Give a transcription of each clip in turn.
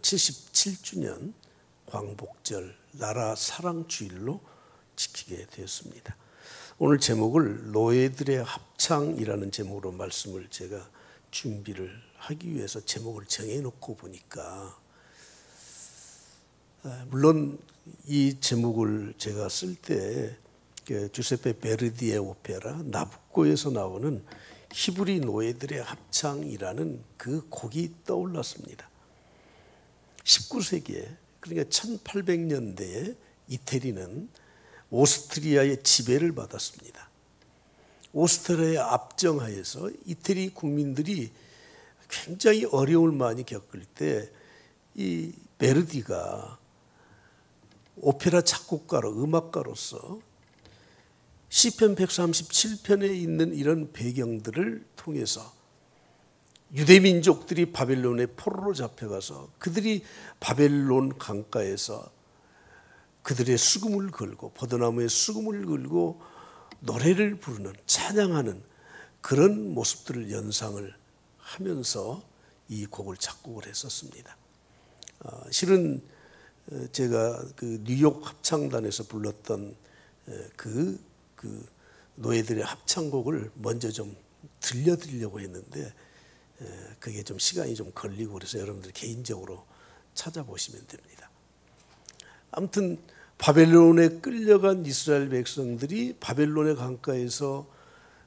77주년 광복절 나라 사랑 주일로 지키게 되었습니다. 오늘 제목을 노예들의 합창이라는 제목으로 말씀을 제가 준비를 하기 위해서 제목을 정해놓고 보니까, 물론 이 제목을 제가 쓸 때 주세페 베르디의 오페라 나부코에서 나오는 히브리 노예들의 합창이라는 그 곡이 떠올랐습니다. 19세기에, 그러니까 1800년대에 이태리는 오스트리아의 지배를 받았습니다. 오스트리아의 압정하에서 이태리 국민들이 굉장히 어려움을 많이 겪을 때 이 베르디가 오페라 작곡가로, 음악가로서 시편 137편에 있는 이런 배경들을 통해서 유대민족들이 바벨론의 포로로 잡혀가서 그들이 바벨론 강가에서 그들의 수금을 걸고 포도나무에 수금을 걸고 노래를 부르는, 찬양하는 그런 모습들을 연상을 하면서 이 곡을 작곡을 했었습니다. 실은 제가 그 뉴욕 합창단에서 불렀던 그 노예들의 합창곡을 먼저 좀 들려드리려고 했는데 그게 좀 시간이 좀 걸리고 그래서 여러분들 개인적으로 찾아보시면 됩니다. 아무튼 바벨론에 끌려간 이스라엘 백성들이 바벨론의 강가에서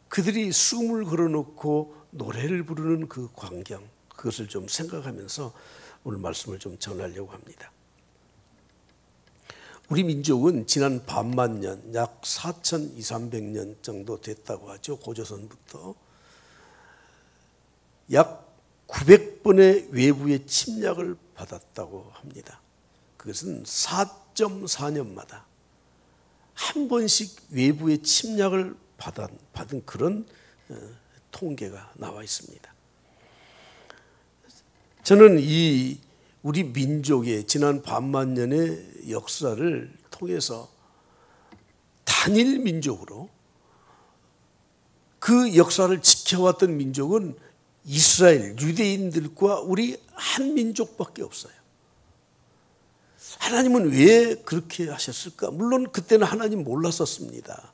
그들이 수금을 걸어놓고 노래를 부르는 그 광경, 그것을 좀 생각하면서 오늘 말씀을 좀 전하려고 합니다. 우리 민족은 지난 반만년, 약 4200~300년 정도 됐다고 하죠. 고조선부터 약 900번의 외부의 침략을 받았다고 합니다. 그것은 4.4년마다 한 번씩 외부의 침략을 받은 그런 통계가 나와 있습니다. 저는 이 우리 민족의 지난 반만년의 역사를 통해서 단일 민족으로 그 역사를 지켜왔던 민족은 이스라엘, 유대인들과 우리 한 민족밖에 없어요. 하나님은 왜 그렇게 하셨을까? 물론 그때는 하나님 몰랐었습니다.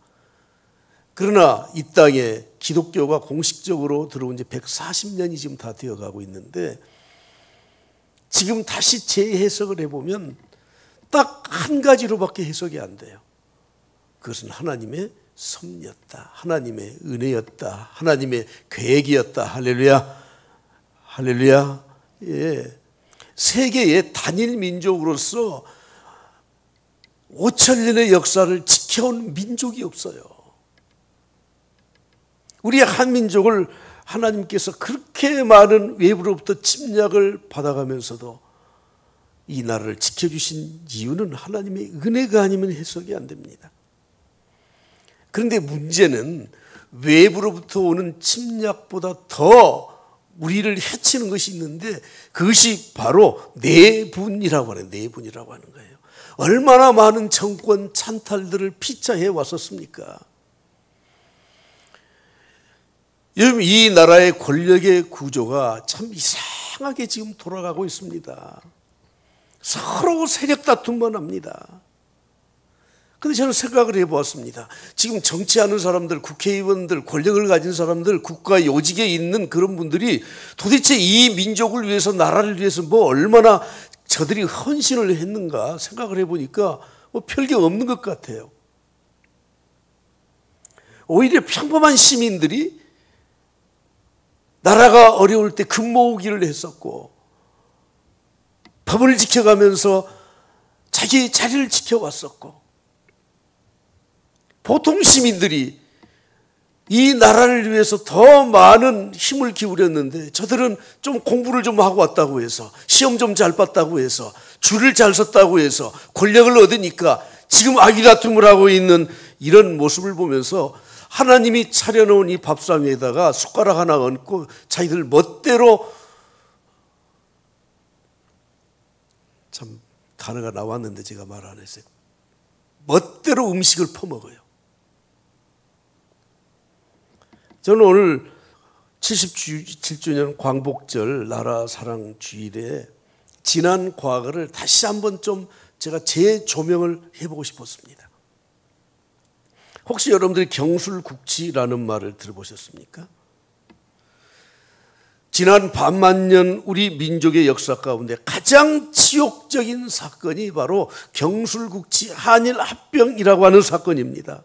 그러나 이 땅에 기독교가 공식적으로 들어온 지 140년이 지금 다 되어가고 있는데, 지금 다시 재해석을 해보면 딱 한 가지로밖에 해석이 안 돼요. 그것은 하나님의 섭리였다, 하나님의 은혜였다, 하나님의 계획이었다. 할렐루야, 할렐루야. 예. 세계의 단일 민족으로서 5000년의 역사를 지켜온 민족이 없어요. 우리 한민족을 하나님께서 그렇게 많은 외부로부터 침략을 받아가면서도 이 나라를 지켜주신 이유는 하나님의 은혜가 아니면 해석이 안 됩니다. 그런데 문제는 외부로부터 오는 침략보다 더 우리를 해치는 것이 있는데, 그것이 바로 내분이라고 하는, 내분이라고 하는 거예요. 얼마나 많은 정권 찬탈들을 피차해 왔었습니까? 여러분, 이 나라의 권력의 구조가 참 이상하게 지금 돌아가고 있습니다. 서로 세력 다툼만 합니다. 그런데 저는 생각을 해보았습니다. 지금 정치하는 사람들, 국회의원들, 권력을 가진 사람들, 국가 요직에 있는 그런 분들이 도대체 이 민족을 위해서, 나라를 위해서 뭐 얼마나 저들이 헌신을 했는가 생각을 해보니까 뭐 별게 없는 것 같아요. 오히려 평범한 시민들이 나라가 어려울 때 금모으기를 했었고, 법을 지켜가면서 자기 자리를 지켜왔었고, 보통 시민들이 이 나라를 위해서 더 많은 힘을 기울였는데, 저들은 좀 공부를 좀 하고 왔다고 해서, 시험 좀 잘 봤다고 해서, 줄을 잘 섰다고 해서 권력을 얻으니까 지금 아기다툼을 하고 있는 이런 모습을 보면서 하나님이 차려놓은 이 밥상 위에다가 숟가락 하나 얹고 자기들 멋대로, 참 단어가 나왔는데 제가 말 안 했어요. 멋대로 음식을 퍼먹어요. 저는 오늘 77주년 광복절 나라 사랑 주일에 지난 과거를 다시 한번 좀 제가 재조명을 해보고 싶었습니다. 혹시 여러분들이 경술국치라는 말을 들어보셨습니까? 지난 반만년 우리 민족의 역사 가운데 가장 치욕적인 사건이 바로 경술국치 한일합병이라고 하는 사건입니다.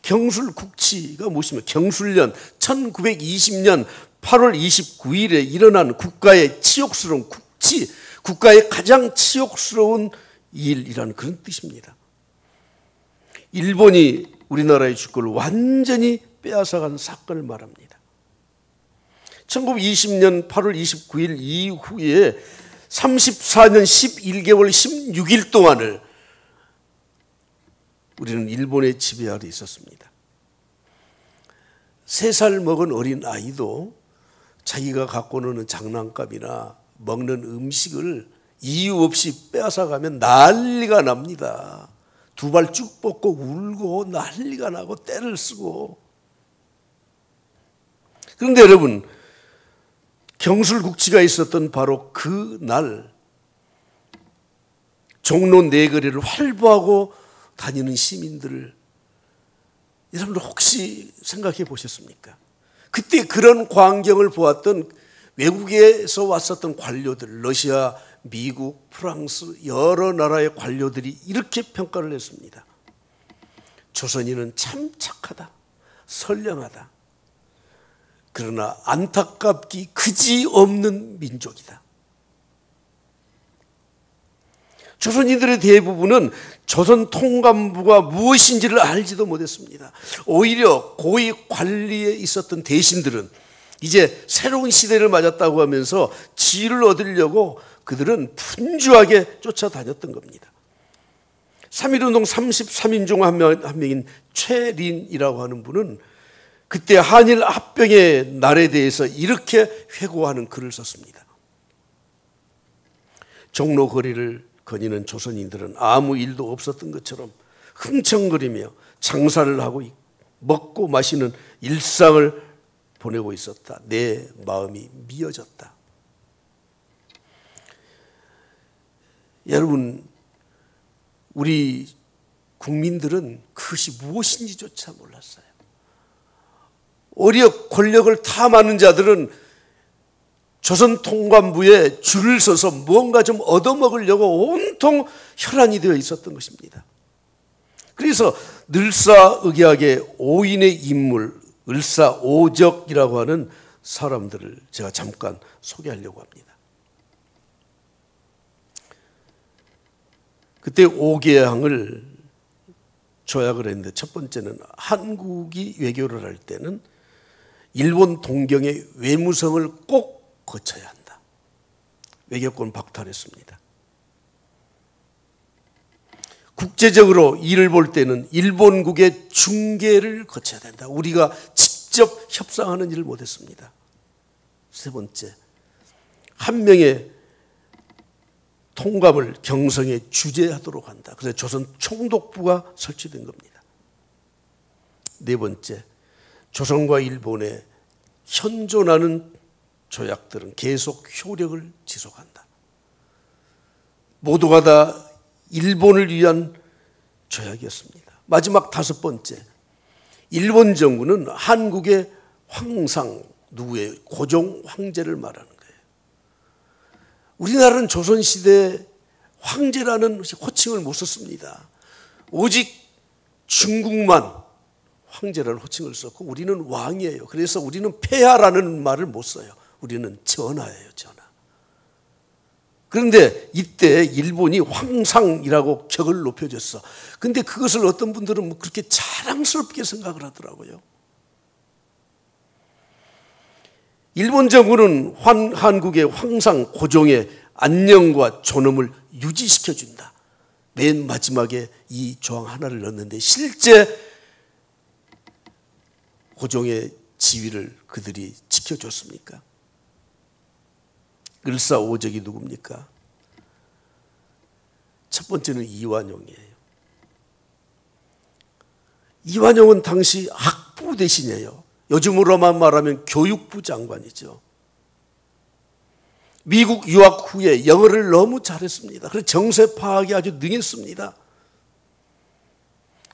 경술국치가 무엇이며 경술년 1920년 8월 29일에 일어난 국가의 치욕스러운 국치, 국가의 가장 치욕스러운 일이라는 그런 뜻입니다. 일본이 우리나라의 주권을 완전히 빼앗아간 사건을 말합니다. 1920년 8월 29일 이후에 34년 11개월 16일 동안을 우리는 일본의 지배 아래 있었습니다. 3살 먹은 어린 아이도 자기가 갖고 노는 장난감이나 먹는 음식을 이유 없이 빼앗아가면 난리가 납니다. 2발 쭉 뻗고 울고 난리가 나고 떼를 쓰고. 그런데 여러분, 경술국치가 있었던 바로 그 날 종로 내거리를 활보하고 다니는 시민들을 여러분들 혹시 생각해 보셨습니까? 그때 그런 광경을 보았던 외국에서 왔었던 관료들, 러시아, 미국, 프랑스 여러 나라의 관료들이 이렇게 평가를 했습니다. 조선인은 참 착하다, 선량하다. 그러나 안타깝기 그지없는 민족이다. 조선인들의 대부분은 조선 통감부가 무엇인지를 알지도 못했습니다. 오히려 고위 관리에 있었던 대신들은 이제 새로운 시대를 맞았다고 하면서 지위를 얻으려고 그들은 분주하게 쫓아다녔던 겁니다. 3.1운동 33인 중 한 명인 최린이라고 하는 분은 그때 한일 합병의 날에 대해서 이렇게 회고하는 글을 썼습니다. 종로 거리를 거니는 조선인들은 아무 일도 없었던 것처럼 흥청거리며 장사를 하고 먹고 마시는 일상을 보내고 있었다. 내 마음이 미어졌다. 여러분, 우리 국민들은 그것이 무엇인지조차 몰랐어요. 오히려 권력을 탐하는 자들은 조선 통감부에 줄을 서서 무언가 좀 얻어먹으려고 온통 혈안이 되어 있었던 것입니다. 그래서 늘사의학의 5인의 인물, 을사오적이라고 하는 사람들을 제가 잠깐 소개하려고 합니다. 그때 5개항을 조약을 했는데 첫 번째는 한국이 외교를 할 때는 일본 동경의 외무성을 꼭 거쳐야 한다. 외교권 박탈했습니다. 국제적으로 일을 볼 때는 일본국의 중개를 거쳐야 된다. 우리가 직접 협상하는 일을 못했습니다. 세 번째, 한 명의 통감을 경성에 주재하도록 한다. 그래서 조선 총독부가 설치된 겁니다. 네 번째, 조선과 일본의 현존하는 조약들은 계속 효력을 지속한다. 모두가 다 일본을 위한 조약이었습니다. 마지막 다섯 번째, 일본 정부는 한국의 황상, 누구의 고종 황제를 말하는 거예요. 우리나라는 조선시대 황제라는 호칭을 못 썼습니다. 오직 중국만 황제라는 호칭을 썼고 우리는 왕이에요. 그래서 우리는 폐하라는 말을 못 써요. 우리는 전하예요, 전하. 그런데 이때 일본이 황상이라고 격을 높여줬어. 근데 그것을 어떤 분들은 그렇게 자랑스럽게 생각을 하더라고요. 일본 정부는 한국의 황상 고종의 안녕과 존엄을 유지시켜준다. 맨 마지막에 이 조항 하나를 넣었는데 실제 고종의 지위를 그들이 지켜줬습니까? 을사오적이 누굽니까? 첫 번째는 이완용이에요. 이완용은 당시 학부 대신이에요. 요즘으로만 말하면 교육부 장관이죠. 미국 유학 후에 영어를 너무 잘했습니다. 그래서 정세 파악에 아주 능했습니다.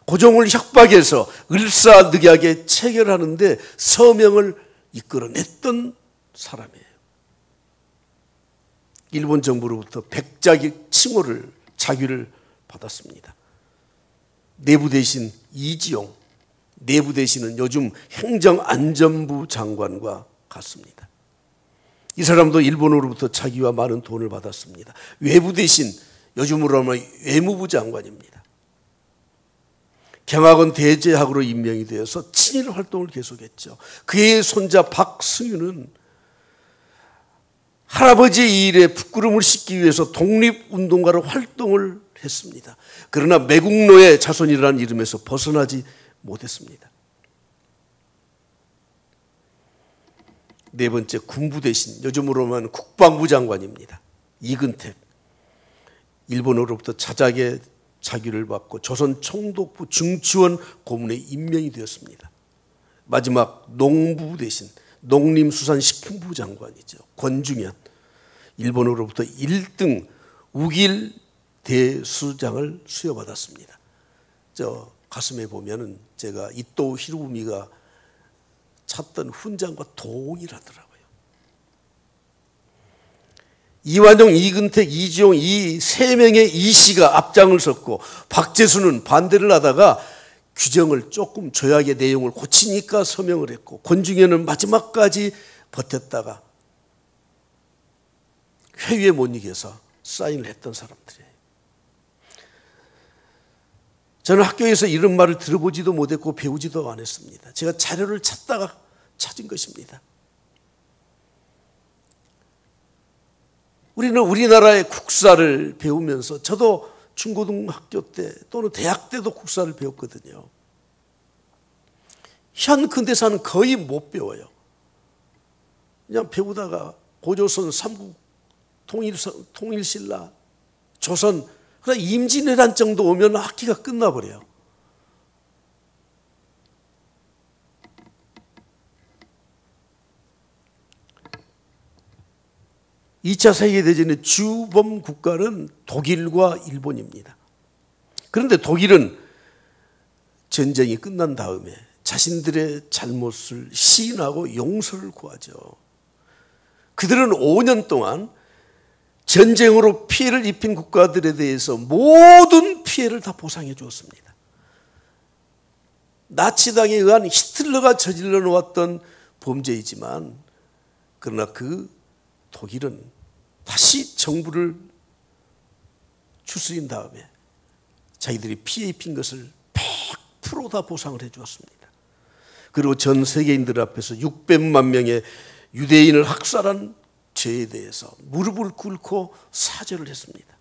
고종을 협박해서 을사늑약에 체결하는데 서명을 이끌어냈던 사람이에요. 일본 정부로부터 백작의 칭호를 자귀를 받았습니다. 내부 대신 이지용, 내부 대신은 요즘 행정안전부 장관과 같습니다. 이 사람도 일본으로부터 자기와 많은 돈을 받았습니다. 외부 대신, 요즘으로 하면 외무부 장관입니다. 경학원 대제학으로 임명이 되어서 친일 활동을 계속했죠. 그의 손자 박승윤은 할아버지의 일에 부끄러움을 씻기 위해서 독립운동가로 활동을 했습니다. 그러나 매국노의 자손이라는 이름에서 벗어나지 못했습니다. 네 번째, 군부 대신, 요즘으로 하면 국방부 장관입니다. 이근택, 일본으로부터 자작의 자귀를 받고 조선 총독부 중치원 고문에 임명이 되었습니다. 마지막 농부 대신 농림수산식품부 장관이죠. 권중현, 일본으로부터 1등 우길 대수장을 수여받았습니다. 저 가슴에 보면은 제가 이토 히로부미가 찾던 훈장과 동일하더라고요. 이완용, 이근택, 이지용 이 세 명의 이씨가 앞장을 섰고 박재수는 반대를 하다가 규정을 조금 조약의 내용을 고치니까 서명을 했고 권중현은 마지막까지 버텼다가 회유에 못 이겨서 사인을 했던 사람들이에요. 저는 학교에서 이런 말을 들어보지도 못했고 배우지도 않았습니다. 제가 자료를 찾다가 찾은 것입니다. 우리는 우리나라의 국사를 배우면서 저도 중고등학교 때 또는 대학 때도 국사를 배웠거든요. 현 근대사는 거의 못 배워요. 그냥 배우다가 고조선, 삼국, 통일신라, 조선, 그러나 임진왜란 정도 오면 학기가 끝나버려요. 2차 세계대전의 주범 국가는 독일과 일본입니다. 그런데 독일은 전쟁이 끝난 다음에 자신들의 잘못을 시인하고 용서를 구하죠. 그들은 5년 동안 전쟁으로 피해를 입힌 국가들에 대해서 모든 피해를 다 보상해 주었습니다. 나치당에 의한 히틀러가 저질러 놓았던 범죄이지만 그러나 그 독일은 다시 정부를 추스린 다음에 자기들이 피해 입힌 것을 100% 다 보상을 해 주었습니다. 그리고 전 세계인들 앞에서 600만 명의 유대인을 학살한 죄에 대해서 무릎을 꿇고 사죄를 했습니다.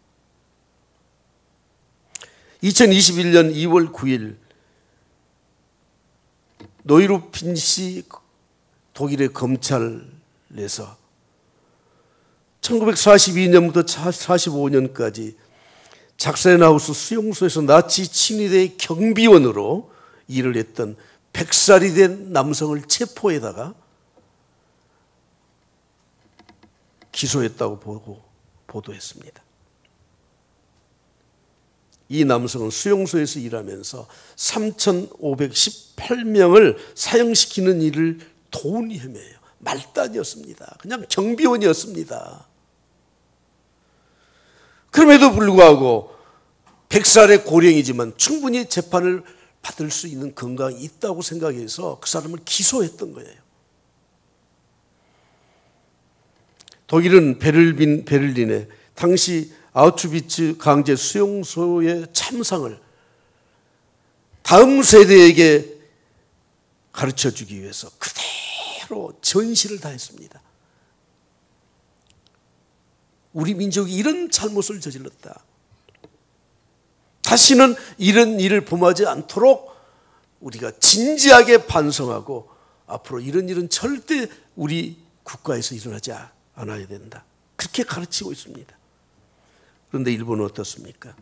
2021년 2월 9일 노이루핀시 독일의 검찰에서 1942년부터 45년까지 작센하우스 수용소에서 나치 친위대의 경비원으로 일을 했던 100살이 된 남성을 체포해다가 기소했다고 보도했습니다. 이 남성은 수용소에서 일하면서 3,518명을 사형시키는 일을 도운히 헤매요. 말단이었습니다. 그냥 경비원이었습니다. 그럼에도 불구하고 100살의 고령이지만 충분히 재판을 받을 수 있는 건강이 있다고 생각해서 그 사람을 기소했던 거예요. 독일은 베를린에 당시 아우슈비츠 강제 수용소의 참상을 다음 세대에게 가르쳐주기 위해서 그대로 전시를 다했습니다. 우리 민족이 이런 잘못을 저질렀다. 다시는 이런 일을 범하지 않도록 우리가 진지하게 반성하고 앞으로 이런 일은 절대 우리 국가에서 일어나지 않아야 된다. 그렇게 가르치고 있습니다. 그런데 일본은 어떻습니까?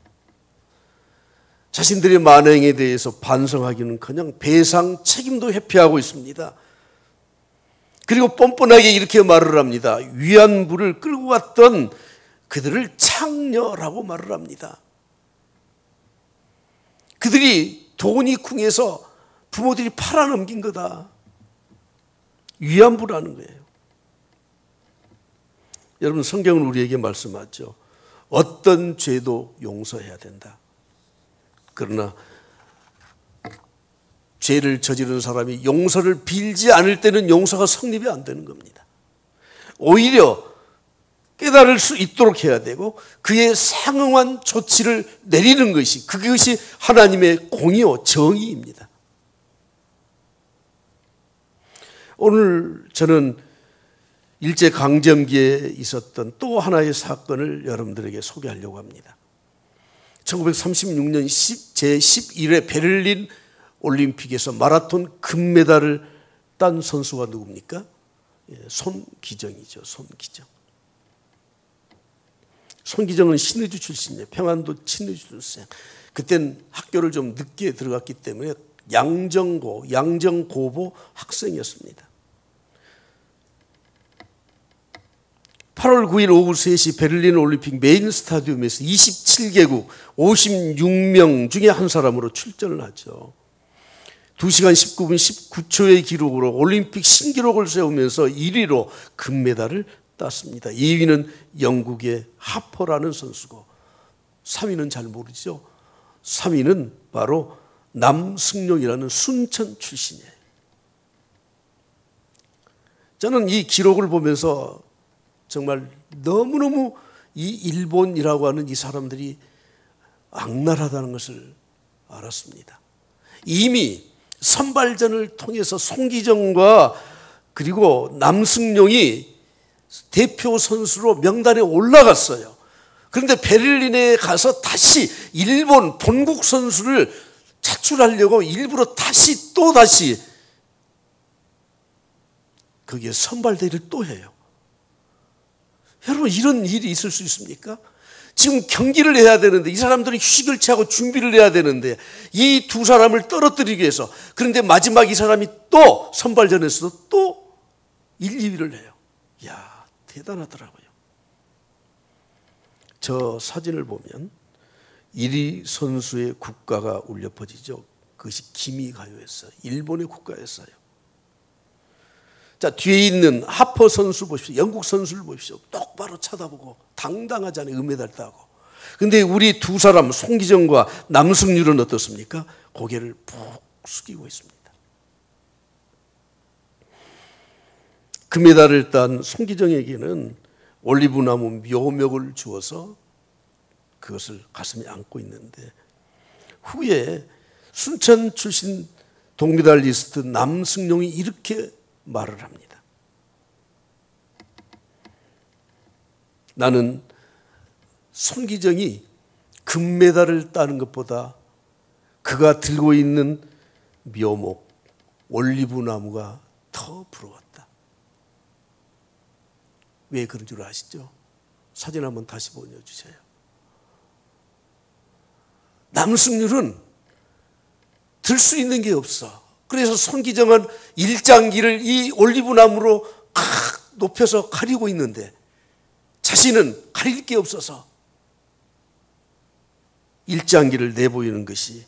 자신들의 만행에 대해서 반성하기는커녕 배상 책임도 회피하고 있습니다. 그리고 뻔뻔하게 이렇게 말을 합니다. 위안부를 끌고 갔던 그들을 창녀라고 말을 합니다. 그들이 돈이 궁해서 부모들이 팔아넘긴 거다. 위안부라는 거예요. 여러분, 성경은 우리에게 말씀하죠. 어떤 죄도 용서해야 된다. 그러나 죄를 저지른 사람이 용서를 빌지 않을 때는 용서가 성립이 안 되는 겁니다. 오히려 깨달을 수 있도록 해야 되고 그에 상응한 조치를 내리는 것이, 그것이 하나님의 공의요 정의입니다. 오늘 저는 일제강점기에 있었던 또 하나의 사건을 여러분들에게 소개하려고 합니다. 1936년 제11회 베를린 올림픽에서 마라톤 금메달을 딴 선수가 누굽니까? 손기정이죠. 손기정. 손기정은 신의주 출신이에요. 평안도 신의주 출신. 그땐 학교를 좀 늦게 들어갔기 때문에 양정고보 학생이었습니다. 8월 9일 오후 3시 베를린 올림픽 메인 스타디움에서 27개국 56명 중에 한 사람으로 출전을 하죠. 2시간 19분 19초의 기록으로 올림픽 신기록을 세우면서 1위로 금메달을 땄습니다. 2위는 영국의 하퍼라는 선수고 3위는 잘 모르죠. 3위는 바로 남승용이라는 순천 출신이에요. 저는 이 기록을 보면서 정말 너무너무 이 일본이라고 하는 이 사람들이 악랄하다는 것을 알았습니다. 이미 선발전을 통해서 송기정과 그리고 남승용이 대표 선수로 명단에 올라갔어요. 그런데 베를린에 가서 다시 일본 본국 선수를 차출하려고 일부러 또다시 거기에 선발대회를 또 해요. 여러분, 이런 일이 있을 수 있습니까? 지금 경기를 해야 되는데 이 사람들은 휴식을 취하고 준비를 해야 되는데 이 두 사람을 떨어뜨리기 위해서, 그런데 마지막 이 사람이 또 선발전에서도 또 1, 2위를 해요. 이야, 대단하더라고요. 저 사진을 보면 1위 선수의 국가가 울려 퍼지죠. 그것이 기미가요였어요. 일본의 국가였어요. 자, 뒤에 있는 하퍼 선수 보십시오. 영국 선수를 보십시오. 똑바로 쳐다보고 당당하잖아요. 은메달 따고. 그런데 우리 두 사람 송기정과 남승률은 어떻습니까? 고개를 푹 숙이고 있습니다. 금메달을 딴 송기정에게는 올리브나무 묘목을 주어서 그것을 가슴에 안고 있는데, 후에 순천 출신 동메달리스트 남승용이 이렇게 말을 합니다. 나는 손기정이 금메달을 따는 것보다 그가 들고 있는 묘목, 올리브나무가 더 부러웠다. 왜 그런 줄 아시죠? 사진 한번 다시 보여주세요. 남승률은 들 수 있는 게 없어. 그래서 손기정은 일장기를 이 올리브나무로 높여서 가리고 있는데 자신은 가릴 게 없어서 일장기를 내보이는 것이,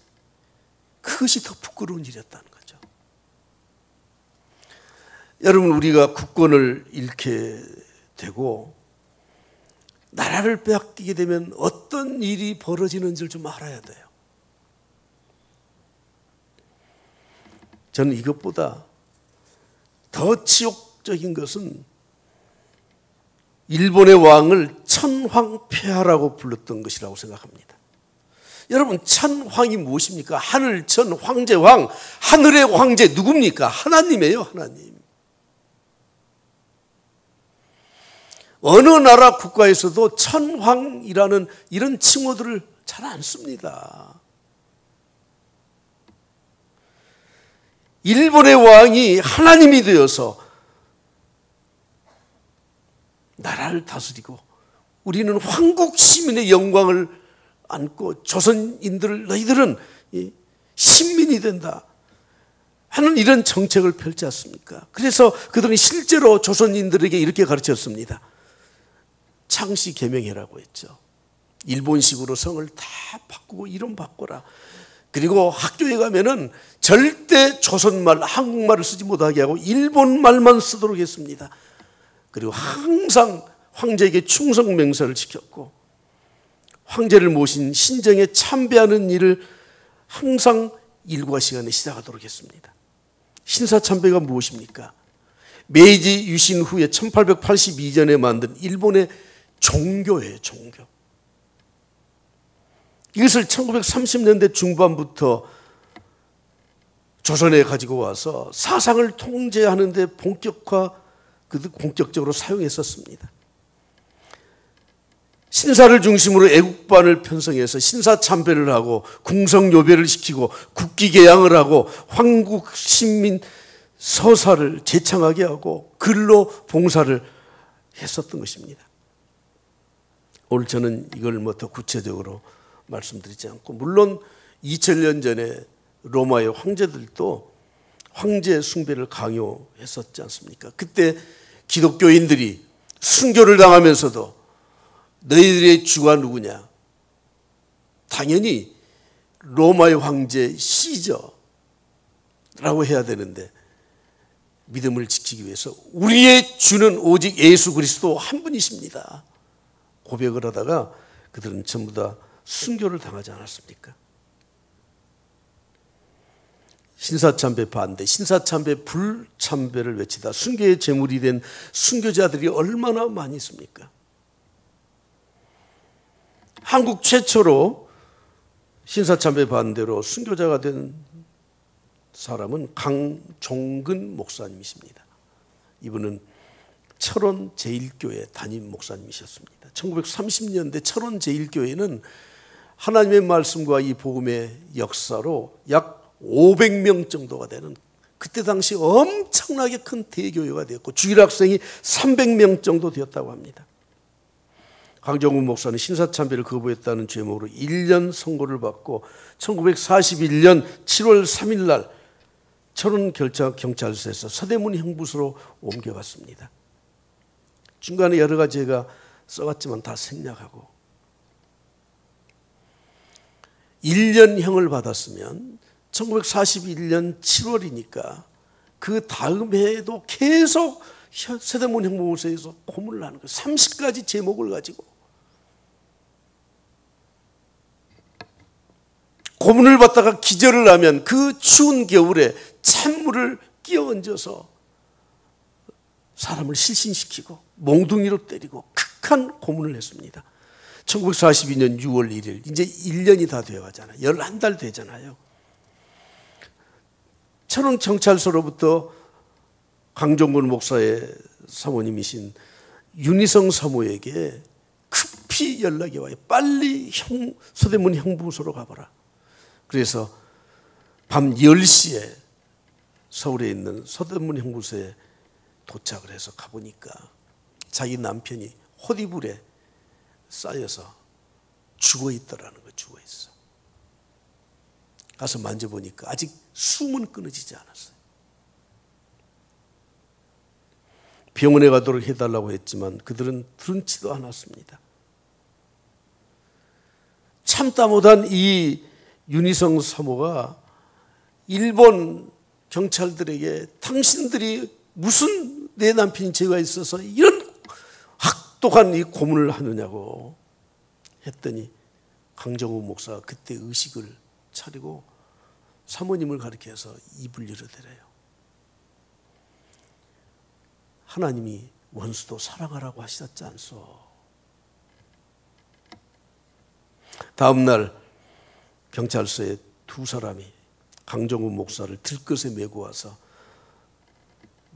그것이 더 부끄러운 일이었다는 거죠. 여러분, 우리가 국권을 잃게 되고 나라를 빼앗기게 되면 어떤 일이 벌어지는지를 좀 알아야 돼요. 저는 이것보다 더 치욕적인 것은 일본의 왕을 천황폐하라고 불렀던 것이라고 생각합니다. 여러분, 천황이 무엇입니까? 하늘천 황제왕, 하늘의 황제 누굽니까? 하나님이에요, 하나님. 어느 나라 국가에서도 천황이라는 이런 칭호들을 잘 안 씁니다. 일본의 왕이 하나님이 되어서 나라를 다스리고 우리는 황국 시민의 영광을 안고 조선인들, 너희들은 신민이 된다. 하는 이런 정책을 펼지 않습니까? 그래서 그들은 실제로 조선인들에게 이렇게 가르쳤습니다. 창씨 계명해라고 했죠. 일본식으로 성을 다 바꾸고 이름 바꿔라. 그리고 학교에 가면은 절대 조선말, 한국말을 쓰지 못하게 하고 일본말만 쓰도록 했습니다. 그리고 항상 황제에게 충성 맹세를 지켰고 황제를 모신 신정에 참배하는 일을 항상 일과 시간에 시작하도록 했습니다. 신사참배가 무엇입니까? 메이지 유신 후에 1882년에 만든 일본의 종교예요, 종교. 이것을 1930년대 중반부터 조선에 가지고 와서 사상을 통제하는 데 본격적으로 사용했었습니다. 신사를 중심으로 애국반을 편성해서 신사참배를 하고 궁성요배를 시키고 국기개양을 하고 황국신민 서사를 제창하게 하고 근로 봉사를 했었던 것입니다. 오늘 저는 이걸 뭐 더 구체적으로 말씀드리지 않고, 물론 2000년 전에 로마의 황제들도 황제 숭배를 강요했었지 않습니까? 그때 기독교인들이 순교를 당하면서도 너희들의 주가 누구냐? 당연히 로마의 황제 시저라고 해야 되는데 믿음을 지키기 위해서 우리의 주는 오직 예수 그리스도 한 분이십니다 고백을 하다가 그들은 전부 다 순교를 당하지 않았습니까? 신사참배 반대, 신사참배 불참배를 외치다 순교의 제물이 된 순교자들이 얼마나 많이 있습니까? 한국 최초로 신사참배 반대로 순교자가 된 사람은 강종근 목사님이십니다. 이분은 철원 제1교회 담임 목사님이셨습니다. 1930년대 철원 제1교회는 하나님의 말씀과 이 복음의 역사로 약 500명 정도가 되는, 그때 당시 엄청나게 큰 대교회가 되었고 주일학생이 300명 정도 되었다고 합니다. 강정훈 목사는 신사참배를 거부했다는 죄목으로 1년 선고를 받고 1941년 7월 3일 날 철원 경찰서에서 서대문 형부소로 옮겨갔습니다. 중간에 여러 가지 제가 써갔지만 다 생략하고 1년형을 받았으면 1941년 7월이니까 그 다음 해에도 계속 서대문 형무소에서 고문을 하는 거예요. 30가지 제목을 가지고 고문을 받다가 기절을 하면 그 추운 겨울에 찬물을 끼어 얹어서 사람을 실신시키고 몽둥이로 때리고 극한 고문을 했습니다. 1942년 6월 1일, 이제 1년이 다 되어가잖아요. 11달 되잖아요. 철원 경찰서로부터 강정근 목사의 사모님이신 윤희성 사모에게 급히 연락이 와요. 빨리 서대문 형부소로 가봐라. 그래서 밤 10시에 서울에 있는 서대문 형부소에 도착을 해서 가보니까 자기 남편이 호디불에 쌓여서 죽어 있더라는 거예요. 죽어 있어. 가서 만져보니까 아직 숨은 끊어지지 않았어요. 병원에 가도록 해달라고 했지만 그들은 들은치도 않았습니다. 참다 못한 이 윤희성 사모가 일본 경찰들에게 당신들이 무슨 내 남편이 죄가 있어서 이런 악독한 이 고문을 하느냐고 했더니 강정훈 목사가 그때 의식을 차리고 사모님을 가리켜서 입을 열어대래요. 하나님이 원수도 사랑하라고 하셨지 않소. 다음 날 경찰서에 두 사람이 강정훈 목사를 들것에 메고 와서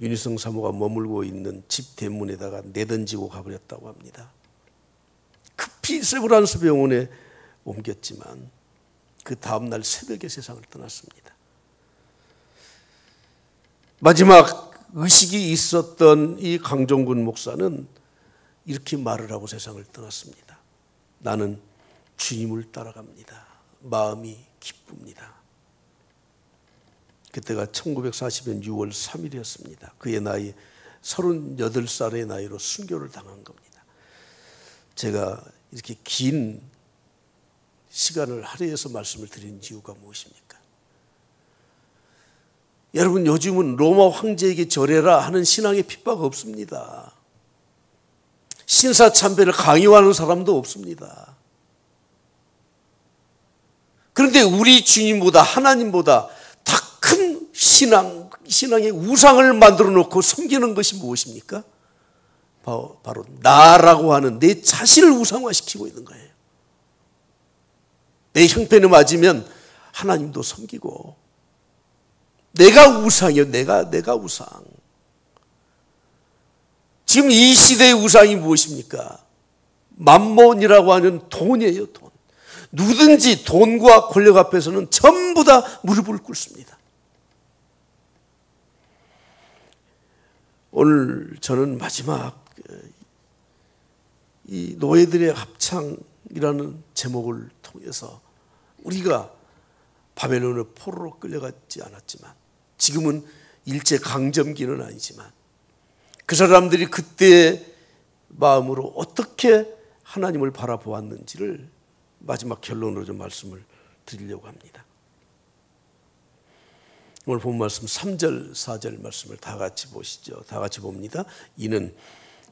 윤희성 사모가 머물고 있는 집 대문에다가 내던지고 가버렸다고 합니다. 급히 세브란스 병원에 옮겼지만 그 다음날 새벽에 세상을 떠났습니다. 마지막 의식이 있었던 이 강정근 목사는 이렇게 말을 하고 세상을 떠났습니다. 나는 주님을 따라갑니다. 마음이 기쁩니다. 그때가 1940년 6월 3일이었습니다. 그의 나이 38살의 나이로 순교를 당한 겁니다. 제가 이렇게 긴 시간을 할애해서 말씀을 드리는 이유가 무엇입니까? 여러분, 요즘은 로마 황제에게 절해라 하는 신앙의 핍박 없습니다. 신사참배를 강요하는 사람도 없습니다. 그런데 우리 주님보다, 하나님보다 더 큰 신앙의 우상을 만들어 놓고 섬기는 것이 무엇입니까? 바로 나라고 하는 내 자신을 우상화시키고 있는 거예요. 내 형편에 맞으면 하나님도 섬기고, 내가 우상이요. 내가 우상. 지금 이 시대의 우상이 무엇입니까? 만몬이라고 하는 돈이에요. 돈. 누구든지 돈과 권력 앞에서는 전부 다 무릎을 꿇습니다. 오늘 저는 마지막 이 노예들의 합창이라는 제목을 통해서 우리가 바벨론의 포로로 끌려가지 않았지만, 지금은 일제 강점기는 아니지만, 그 사람들이 그때의 마음으로 어떻게 하나님을 바라보았는지를 마지막 결론으로 좀 말씀을 드리려고 합니다. 오늘 본 말씀 3절 4절 말씀을 다 같이 보시죠. 다 같이 봅니다. 이는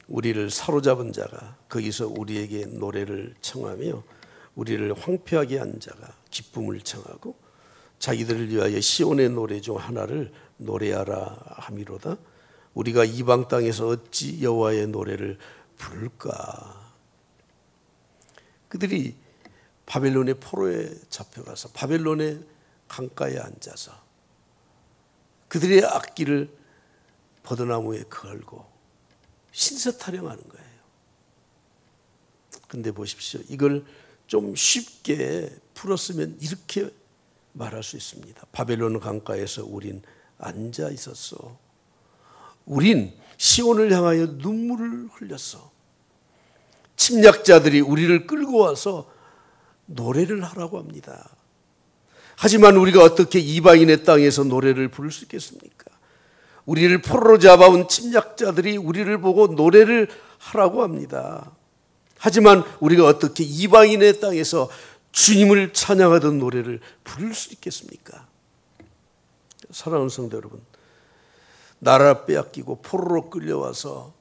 우리를 사로잡은 자가 거기서 우리에게 노래를 청하며 우리를 황폐하게 한 자가 기쁨을 청하고 자기들을 위하여 시온의 노래 중 하나를 노래하라 함이로다. 우리가 이방 땅에서 어찌 여호와의 노래를 부를까. 그들이 바벨론의 포로에 잡혀가서 바벨론의 강가에 앉아서 그들의 악기를 버드나무에 걸고 신세 타령하는 거예요. 근데 보십시오. 이걸 좀 쉽게 풀었으면 이렇게 말할 수 있습니다. 바벨론 강가에서 우린 앉아 있었어. 우린 시온을 향하여 눈물을 흘렸어. 침략자들이 우리를 끌고 와서 노래를 하라고 합니다. 하지만 우리가 어떻게 이방인의 땅에서 노래를 부를 수 있겠습니까? 우리를 포로로 잡아온 침략자들이 우리를 보고 노래를 하라고 합니다. 하지만 우리가 어떻게 이방인의 땅에서 주님을 찬양하던 노래를 부를 수 있겠습니까? 사랑하는 성도 여러분, 나라 빼앗기고 포로로 끌려와서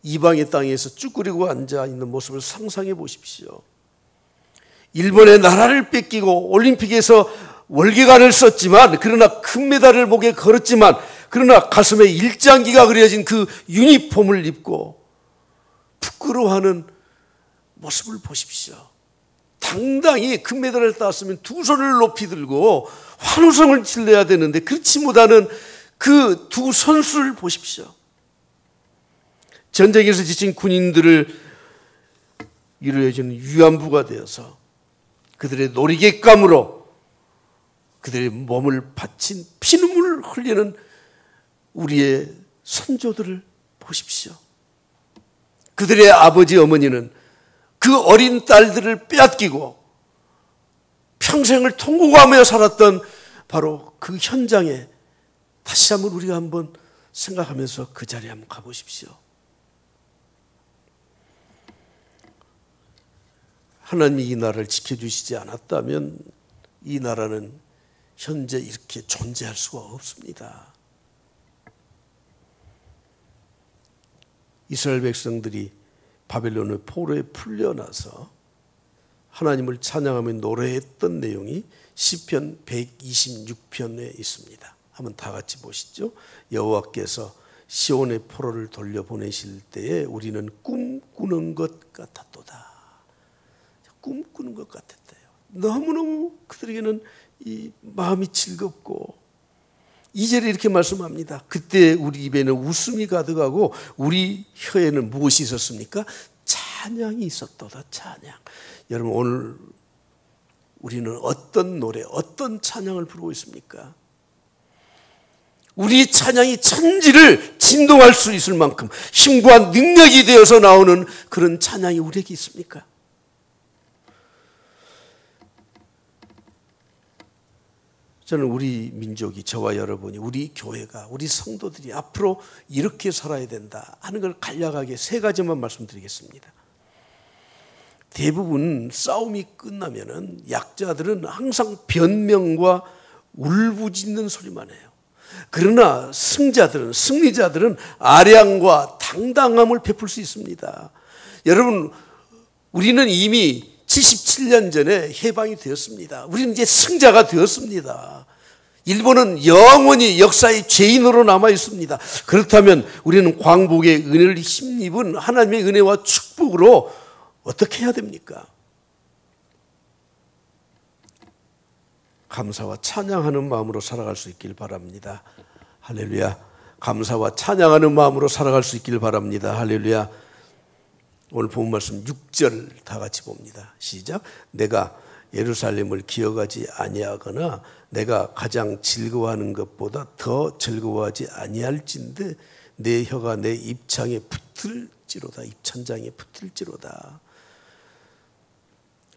이방의 땅에서 쭈그리고 앉아있는 모습을 상상해 보십시오. 일본의 나라를 뺏기고 올림픽에서 월계관을 썼지만, 그러나 금메달을 목에 걸었지만, 그러나 가슴에 일장기가 그려진 그 유니폼을 입고 부끄러워하는 모습을 보십시오. 당당히 금메달을 땄으면 두 손을 높이 들고 환호성을 질러야 되는데 그렇지 못하는 그 두 선수를 보십시오. 전쟁에서 지친 군인들을 위로해주는 위안부가 되어서 그들의 놀이객감으로 그들의 몸을 바친 피눈물을 흘리는 우리의 선조들을 보십시오. 그들의 아버지 어머니는 그 어린 딸들을 빼앗기고 평생을 통곡하며 살았던 바로 그 현장에 다시 한번 우리가 한번 생각하면서 그 자리에 한번 가보십시오. 하나님이 이 나라를 지켜주시지 않았다면 이 나라는 현재 이렇게 존재할 수가 없습니다. 이스라엘 백성들이 바벨론의 포로에 풀려나서 하나님을 찬양하며 노래했던 내용이 시편 126편에 있습니다. 한번 다 같이 보시죠. 여호와께서 시온의 포로를 돌려보내실 때에 우리는 꿈꾸는 것 같았도다. 꿈꾸는 것 같았대요. 너무너무 그들에게는 이 마음이 즐겁고, 2절에 이렇게 말씀합니다. 그때 우리 입에는 웃음이 가득하고 우리 혀에는 무엇이 있었습니까? 찬양이 있었도다. 찬양. 여러분, 오늘 우리는 어떤 노래, 어떤 찬양을 부르고 있습니까? 우리 찬양이 천지를 진동할 수 있을 만큼 힘과 능력이 되어서 나오는 그런 찬양이 우리에게 있습니까? 저는 우리 민족이, 저와 여러분이, 우리 교회가, 우리 성도들이 앞으로 이렇게 살아야 된다 하는 걸 간략하게 세 가지만 말씀드리겠습니다. 대부분 싸움이 끝나면은 약자들은 항상 변명과 울부짖는 소리만 해요. 그러나 승리자들은 아량과 당당함을 베풀 수 있습니다. 여러분, 우리는 이미 77년 전에 해방이 되었습니다. 우리는 이제 승자가 되었습니다. 일본은 영원히 역사의 죄인으로 남아 있습니다. 그렇다면 우리는 광복의 은혜를 힘입은 하나님의 은혜와 축복으로 어떻게 해야 됩니까? 감사와 찬양하는 마음으로 살아갈 수 있길 바랍니다. 할렐루야. 감사와 찬양하는 마음으로 살아갈 수 있길 바랍니다. 할렐루야. 오늘 본 말씀 6절 다 같이 봅니다. 시작. 내가 예루살렘을 기억하지 아니하거나 내가 가장 즐거워하는 것보다 더 즐거워하지 아니할진대 내 혀가 내 입창에 붙을지로다. 입천장에 붙을지로다.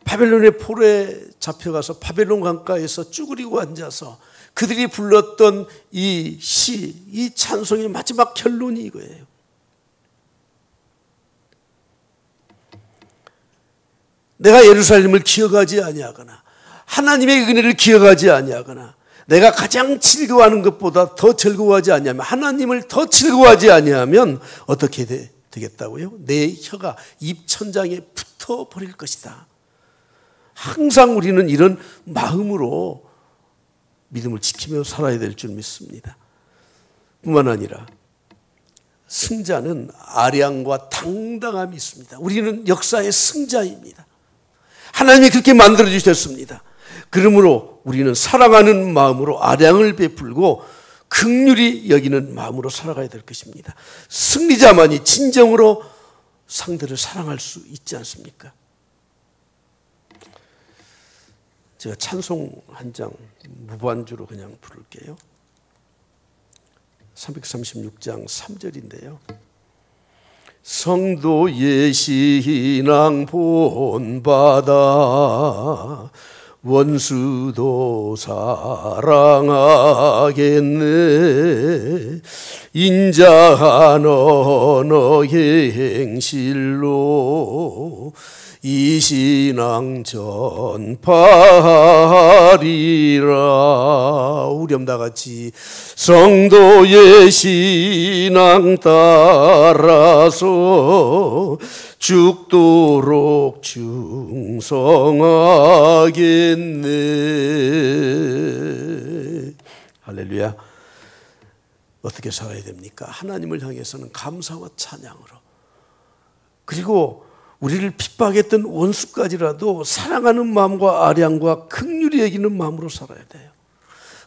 바벨론의 포로에 잡혀가서 바벨론 강가에서 쭈그리고 앉아서 그들이 불렀던 이 시, 이 찬송의 마지막 결론이 이거예요. 내가 예루살렘을 기억하지 아니하거나 하나님의 은혜를 기억하지 아니하거나 내가 가장 즐거워하는 것보다 더 즐거워하지 아니하면, 하나님을 더 즐거워하지 아니하면 어떻게 되겠다고요? 내 혀가 입천장에 붙어버릴 것이다. 항상 우리는 이런 마음으로 믿음을 지키며 살아야 될 줄 믿습니다. 뿐만 아니라 승자는 아량과 당당함이 있습니다. 우리는 역사의 승자입니다. 하나님이 그렇게 만들어주셨습니다. 그러므로 우리는 사랑하는 마음으로 아량을 베풀고 긍휼히 여기는 마음으로 살아가야 될 것입니다. 승리자만이 진정으로 상대를 사랑할 수 있지 않습니까? 제가 찬송 한 장 무반주로 그냥 부를게요. 336장 3절인데요. 성도의 신앙 본받아 원수도 사랑하겠네. 인자한 언어의 행실로 이 신앙 전파하리라. 우렴 다 같이. 성도의 신앙 따라서 죽도록 충성하겠네. 할렐루야. 어떻게 살아야 됩니까? 하나님을 향해서는 감사와 찬양으로, 그리고 우리를 핍박했던 원수까지라도 사랑하는 마음과 아량과 긍휼히 여기는 마음으로 살아야 돼요.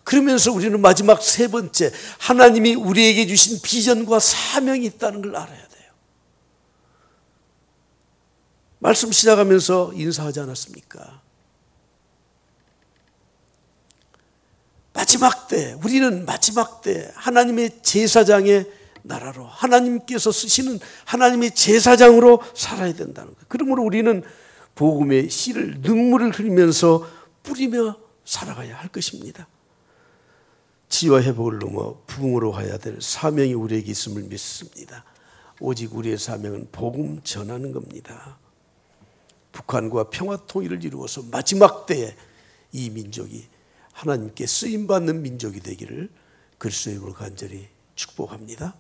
그러면서 우리는 마지막 세 번째, 하나님이 우리에게 주신 비전과 사명이 있다는 걸 알아야 돼요. 말씀 시작하면서 인사하지 않았습니까? 마지막 때, 우리는 마지막 때 하나님의 제사장의 나라로, 하나님께서 쓰시는 하나님의 제사장으로 살아야 된다는 거예요. 그러므로 우리는 복음의 씨를, 눈물을 흘리면서 뿌리며 살아가야 할 것입니다. 치유와 회복을 넘어 부흥으로 가야 될 사명이 우리에게 있음을 믿습니다. 오직 우리의 사명은 복음 전하는 겁니다. 북한과 평화 통일을 이루어서 마지막 때에 이 민족이 하나님께 쓰임받는 민족이 되기를 그리스도의 이름으로 간절히 축복합니다.